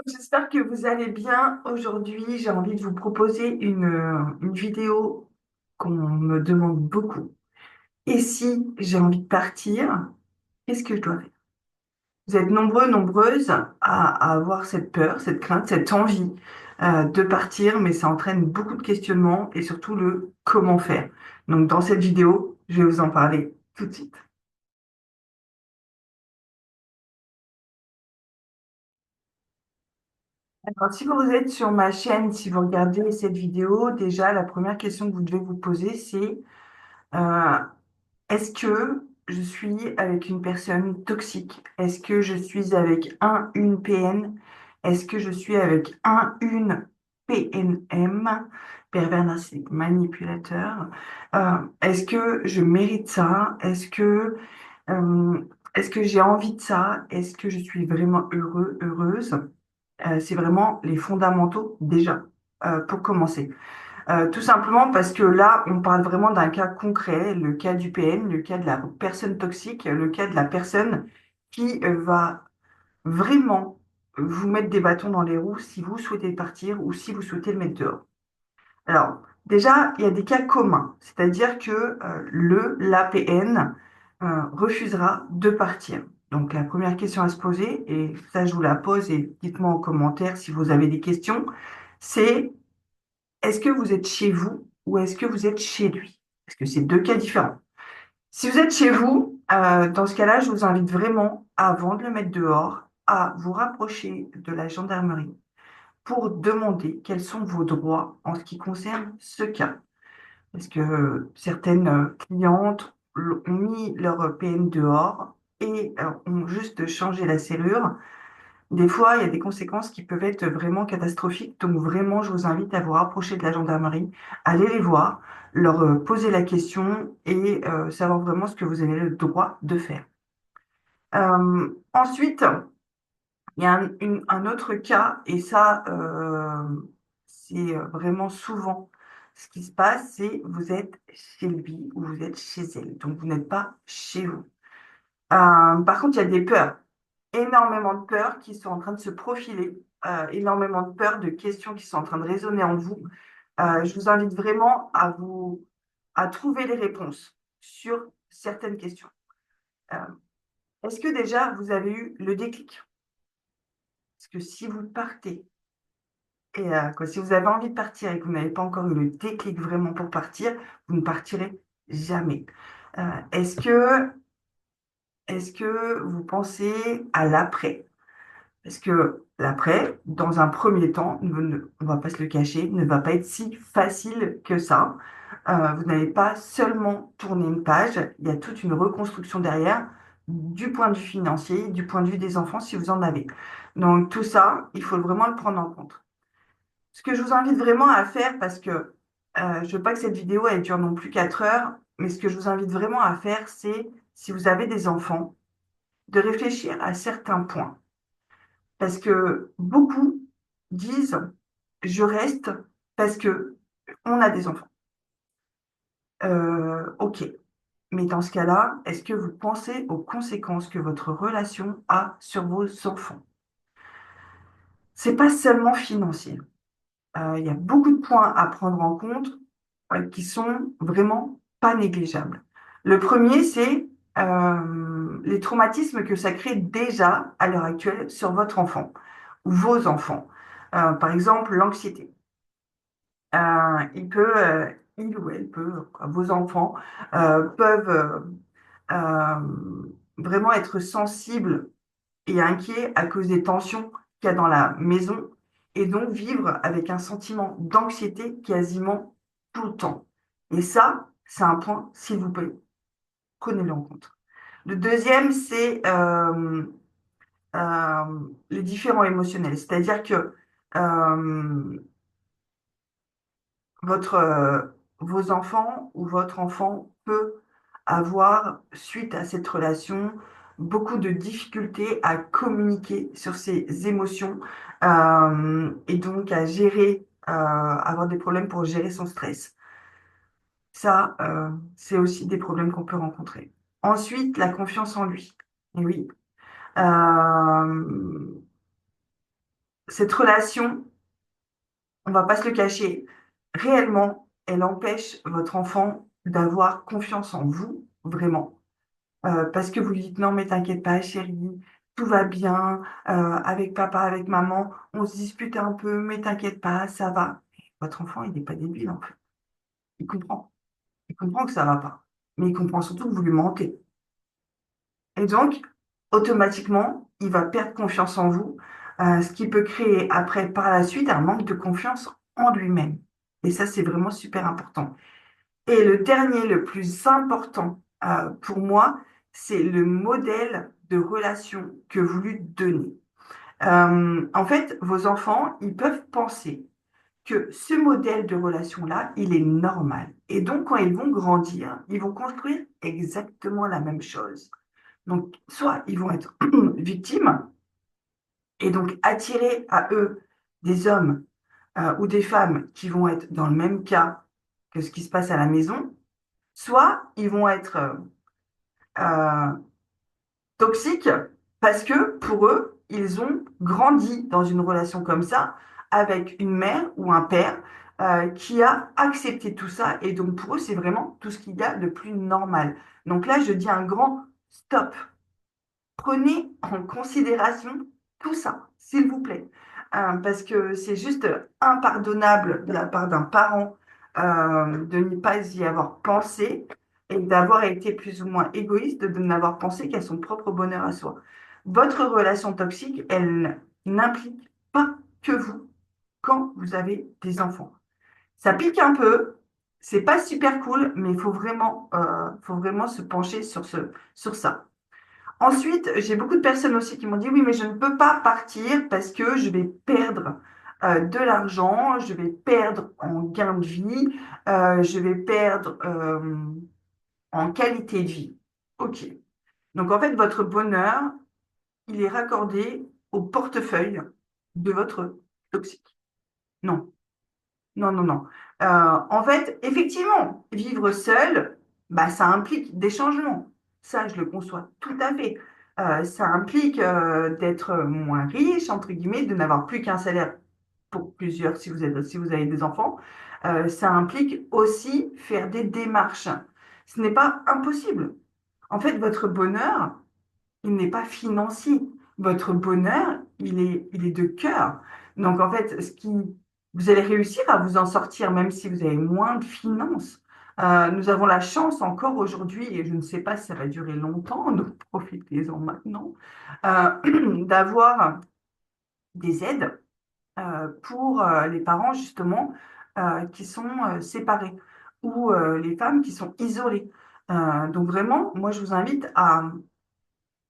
J'espère que vous allez bien. Aujourd'hui, j'ai envie de vous proposer une vidéo qu'on me demande beaucoup. Et si j'ai envie de partir, qu'est-ce que je dois faire? Vous êtes nombreux, nombreuses à avoir cette peur, cette crainte, cette envie de partir, mais ça entraîne beaucoup de questionnements et surtout le comment faire. Donc, dans cette vidéo, je vais vous en parler tout de suite. Alors, si vous êtes sur ma chaîne, si vous regardez cette vidéo, déjà, la première question que vous devez vous poser, c'est Euh, est-ce que je suis avec une personne toxique? Est-ce que je suis avec une PN? Est-ce que je suis avec une PNM, pervers narcissique manipulateur? Est-ce que je mérite ça? Euh, est-ce que j'ai envie de ça? Est-ce que je suis vraiment heureux, heureuse? C'est vraiment les fondamentaux déjà, pour commencer. Tout simplement parce que là, on parle vraiment d'un cas concret, le cas du PN, le cas de la personne toxique, le cas de la personne qui va vraiment vous mettre des bâtons dans les roues si vous souhaitez partir ou si vous souhaitez le mettre dehors. Alors, déjà, il y a des cas communs, c'est-à-dire que l'APN refusera de partir. Donc, la première question à se poser, et ça, je vous la pose et dites-moi en commentaire si vous avez des questions, c'est est-ce que vous êtes chez vous ou est-ce que vous êtes chez lui? Parce que c'est deux cas différents. Si vous êtes chez vous, dans ce cas-là, je vous invite vraiment, avant de le mettre dehors, à vous rapprocher de la gendarmerie pour demander quels sont vos droits en ce qui concerne ce cas. Parce que certaines clientes ont mis leur PN dehors et ont juste changé la serrure. Des fois, il y a des conséquences qui peuvent être vraiment catastrophiques. Donc vraiment, je vous invite à vous rapprocher de la gendarmerie, aller les voir, leur poser la question et savoir vraiment ce que vous avez le droit de faire. Ensuite, il y a un autre cas, et ça, c'est vraiment souvent ce qui se passe, c'est vous êtes chez lui ou vous êtes chez elle. Donc vous n'êtes pas chez vous. Par contre, il y a des peurs, énormément de peurs qui sont en train de se profiler, énormément de peurs, de questions qui sont en train de résonner en vous. Je vous invite vraiment à trouver les réponses sur certaines questions. Euh, Est-ce que déjà vous avez eu le déclic? Parce que si vous partez et si vous avez envie de partir et que vous n'avez pas encore eu le déclic vraiment pour partir, vous ne partirez jamais. Euh, est-ce que, est-ce que vous pensez à l'après? Parce que l'après, dans un premier temps, on va pas se le cacher, ne va pas être si facile que ça. Vous n'allez pas seulement tourner une page, il y a toute une reconstruction derrière, du point de vue financier, du point de vue des enfants, si vous en avez. Donc tout ça, il faut vraiment le prendre en compte. Ce que je vous invite vraiment à faire, parce que je veux pas que cette vidéo elle dure non plus 4 heures, mais ce que je vous invite vraiment à faire, c'est, si vous avez des enfants, de réfléchir à certains points. Parce que beaucoup disent, je reste parce que on a des enfants. Ok. Mais dans ce cas-là, est-ce que vous pensez aux conséquences que votre relation a sur vos enfants? C'est pas seulement financier. Il y a beaucoup de points à prendre en compte qui sont vraiment pas négligeables. Le premier, c'est les traumatismes que ça crée déjà à l'heure actuelle sur votre enfant ou vos enfants. Par exemple, l'anxiété. Il ou elle peut, quoi, vos enfants peuvent vraiment être sensibles et inquiets à cause des tensions qu'il y a dans la maison et donc vivre avec un sentiment d'anxiété quasiment tout le temps. Et ça, c'est un point, s'il vous plaît, prenez-le en compte. Le deuxième, c'est les différents émotionnels, c'est-à-dire que euh, votre, vos enfants ou votre enfant peut avoir, suite à cette relation, beaucoup de difficultés à communiquer sur ses émotions et donc à gérer, avoir des problèmes pour gérer son stress. Ça, c'est aussi des problèmes qu'on peut rencontrer. Ensuite, la confiance en lui. Et oui. Euh, cette relation, on va pas se le cacher, réellement, elle empêche votre enfant d'avoir confiance en vous, vraiment. Parce que vous lui dites: «Non, mais t'inquiète pas chérie, tout va bien, avec papa, avec maman, on se dispute un peu, mais t'inquiète pas, ça va». Votre enfant, il n'est pas débile, en fait. Il comprend. Il comprend que ça va pas, mais il comprend surtout que vous lui mentez. Et donc, automatiquement, il va perdre confiance en vous, ce qui peut créer après, par la suite, un manque de confiance en lui-même. Et ça, c'est vraiment super important. Et le dernier, le plus important, pour moi, c'est le modèle de relation que vous lui donnez. En fait, vos enfants, ils peuvent penser que ce modèle de relation-là, il est normal. Et donc, quand ils vont grandir, ils vont construire exactement la même chose. Donc, soit ils vont être victimes et donc attirer à eux des hommes ou des femmes qui vont être dans le même cas que ce qui se passe à la maison, soit ils vont être euh, toxiques parce que pour eux, ils ont grandi dans une relation comme ça avec une mère ou un père qui a accepté tout ça et donc pour eux, c'est vraiment tout ce qu'il y a de plus normal. Donc là, je dis un grand stop. Prenez en considération tout ça, s'il vous plaît. Parce que c'est juste impardonnable de la part d'un parent de n'y pas y avoir pensé et d'avoir été plus ou moins égoïste, de n'avoir pensé qu'à son propre bonheur à soi. Votre relation toxique, elle n'implique pas que vous quand vous avez des enfants. Ça pique un peu, c'est pas super cool, mais faut vraiment se pencher sur ça. Ensuite, j'ai beaucoup de personnes aussi qui m'ont dit, oui, mais je ne peux pas partir parce que je vais perdre de l'argent, je vais perdre en gain de vie, je vais perdre en qualité de vie. OK. Donc, en fait, votre bonheur, il est raccordé au portefeuille de votre toxique. Non. Non, non, non. En fait, effectivement, vivre seul, bah, ça implique des changements. Ça, je le conçois tout à fait. Ça implique d'être moins riche, entre guillemets, de n'avoir plus qu'un salaire pour plusieurs si vous avez des enfants. Ça implique aussi faire des démarches. Ce n'est pas impossible. En fait, votre bonheur, il n'est pas financier. Votre bonheur, il est de cœur. Donc, en fait, vous allez réussir à vous en sortir, même si vous avez moins de finances. Nous avons la chance encore aujourd'hui, et je ne sais pas si ça va durer longtemps, donc profitez-en maintenant, d'avoir des aides pour les parents, justement, qui sont séparés ou les femmes qui sont isolées. Donc, vraiment, moi, je vous invite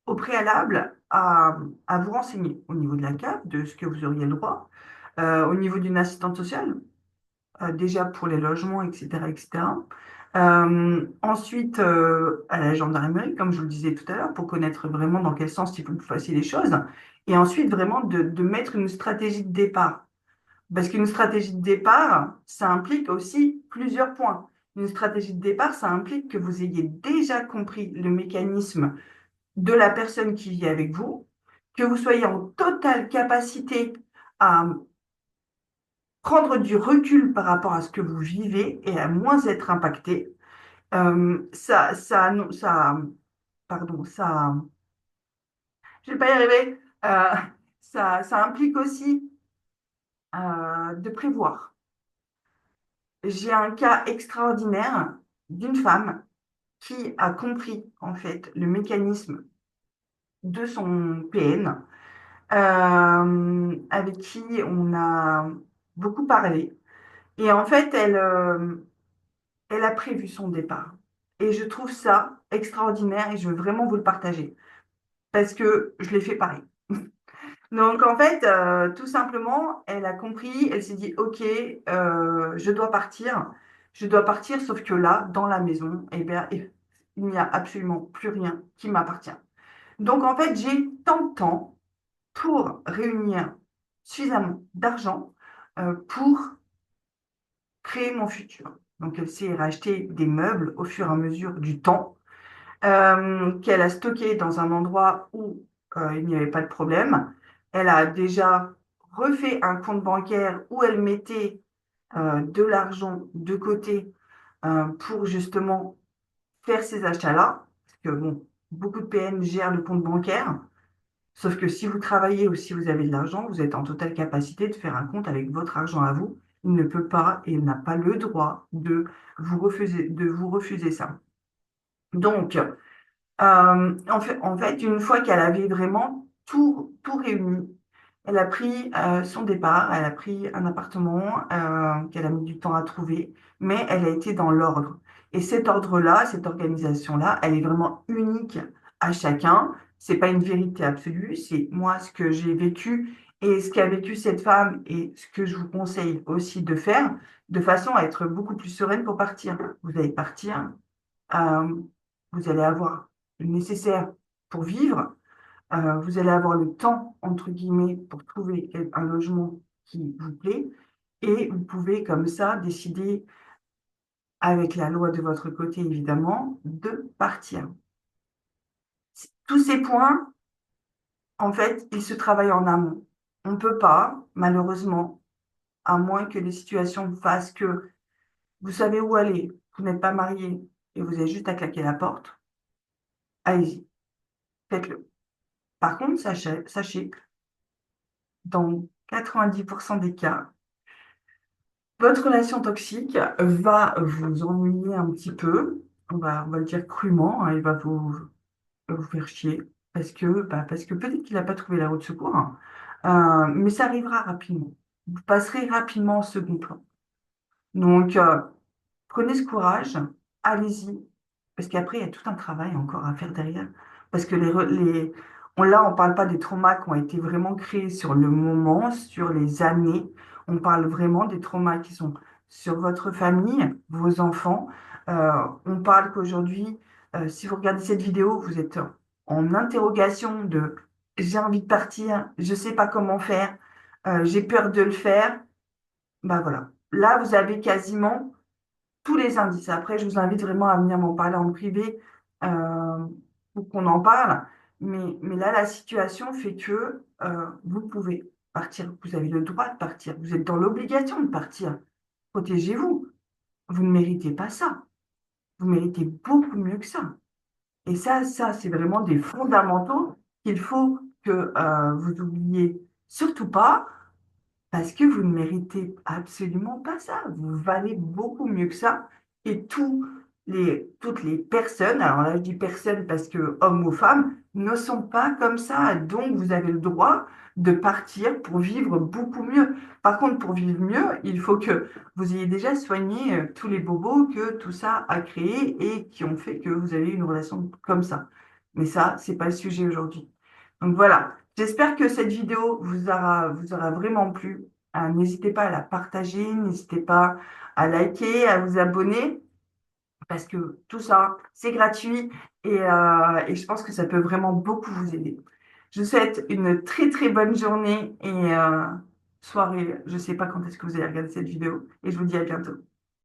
au préalable à vous renseigner au niveau de la CAF, de ce que vous auriez le droit, au niveau d'une assistante sociale, déjà pour les logements, etc., etc. Ensuite, à la gendarmerie, comme je vous le disais tout à l'heure, pour connaître vraiment dans quel sens il faut que vous fassiez les choses. Et ensuite, vraiment de mettre une stratégie de départ. Parce qu'une stratégie de départ, ça implique aussi plusieurs points. Une stratégie de départ, ça implique que vous ayez déjà compris le mécanisme de la personne qui vit avec vous, que vous soyez en totale capacité à prendre du recul par rapport à ce que vous vivez et à moins être impacté. Non, pardon, je vais pas y arriver. Ça implique aussi de prévoir. J'ai un cas extraordinaire d'une femme qui a compris en fait le mécanisme de son PN avec qui on a beaucoup parlé. Et en fait, elle a prévu son départ. Et je trouve ça extraordinaire et je veux vraiment vous le partager parce que je l'ai fait pareil. Donc en fait, tout simplement, elle a compris, elle s'est dit, OK, je dois partir. Je dois partir, sauf que là, dans la maison, eh bien, il n'y a absolument plus rien qui m'appartient. Donc en fait, j'ai tant de temps pour réunir suffisamment d'argent pour créer mon futur. Donc, elle s'est racheté des meubles au fur et à mesure du temps, qu'elle a stocké dans un endroit où il n'y avait pas de problème. Elle a déjà refait un compte bancaire où elle mettait de l'argent de côté pour justement faire ces achats-là. Parce que bon, beaucoup de PN gèrent le compte bancaire. Sauf que si vous travaillez ou si vous avez de l'argent, vous êtes en totale capacité de faire un compte avec votre argent à vous. Il ne peut pas et il n'a pas le droit de vous refuser ça. Donc, en fait, une fois qu'elle avait vraiment tout réuni, elle a pris son départ, elle a pris un appartement qu'elle a mis du temps à trouver, mais elle a été dans l'ordre. Et cet ordre-là, cette organisation-là, elle est vraiment unique à chacun. C'est pas une vérité absolue, c'est moi ce que j'ai vécu et ce qu'a vécu cette femme et ce que je vous conseille aussi de faire, de façon à être beaucoup plus sereine pour partir. Vous allez partir, euh, vous allez avoir le nécessaire pour vivre, vous allez avoir le temps, entre guillemets, pour trouver un logement qui vous plaît, et vous pouvez comme ça décider, avec la loi de votre côté évidemment, de partir. Tous ces points, en fait, ils se travaillent en amont. On ne peut pas, malheureusement, à moins que les situations fassent que vous savez où aller, vous n'êtes pas marié et vous avez juste à claquer la porte, allez-y, faites-le. Par contre, sachez que dans 90% des cas, votre relation toxique va vous ennuyer un petit peu, on va le dire crûment, hein, il va vous faire chier, parce que peut-être qu'il n'a pas trouvé la route de secours, hein, mais ça arrivera rapidement. Vous passerez rapidement au second plan. Donc, prenez ce courage, allez-y, parce qu'après, il y a tout un travail encore à faire derrière. Parce que là, on ne parle pas des traumas qui ont été vraiment créés sur le moment, sur les années. On parle vraiment des traumas qui sont sur votre famille, vos enfants. On parle qu'aujourd'hui, si vous regardez cette vidéo, vous êtes en interrogation de j'ai envie de partir, je ne sais pas comment faire, j'ai peur de le faire. Ben voilà. Là, vous avez quasiment tous les indices. Après, je vous invite vraiment à venir m'en parler en privé euh, pour qu'on en parle. Mais là, la situation fait que vous pouvez partir. Vous avez le droit de partir. Vous êtes dans l'obligation de partir. Protégez-vous. Vous ne méritez pas ça. Vous méritez beaucoup mieux que ça. Et ça, c'est vraiment des fondamentaux qu'il faut que vous oubliez surtout pas. Parce que vous ne méritez absolument pas ça. Vous valez beaucoup mieux que ça. Et toutes les personnes, alors là je dis personnes parce que hommes ou femmes, ne sont pas comme ça. Donc vous avez le droit de partir pour vivre beaucoup mieux. Par contre, pour vivre mieux, il faut que vous ayez déjà soigné tous les bobos que tout ça a créé et qui ont fait que vous avez une relation comme ça. Mais ça, c'est pas le sujet aujourd'hui. Donc voilà. J'espère que cette vidéo vous aura vraiment plu. N'hésitez pas à la partager, n'hésitez pas à liker, à vous abonner, parce que tout ça, c'est gratuit et je pense que ça peut vraiment beaucoup vous aider. Je vous souhaite une très très bonne journée et soirée. Je ne sais pas quand est-ce que vous allez regarder cette vidéo et je vous dis à bientôt.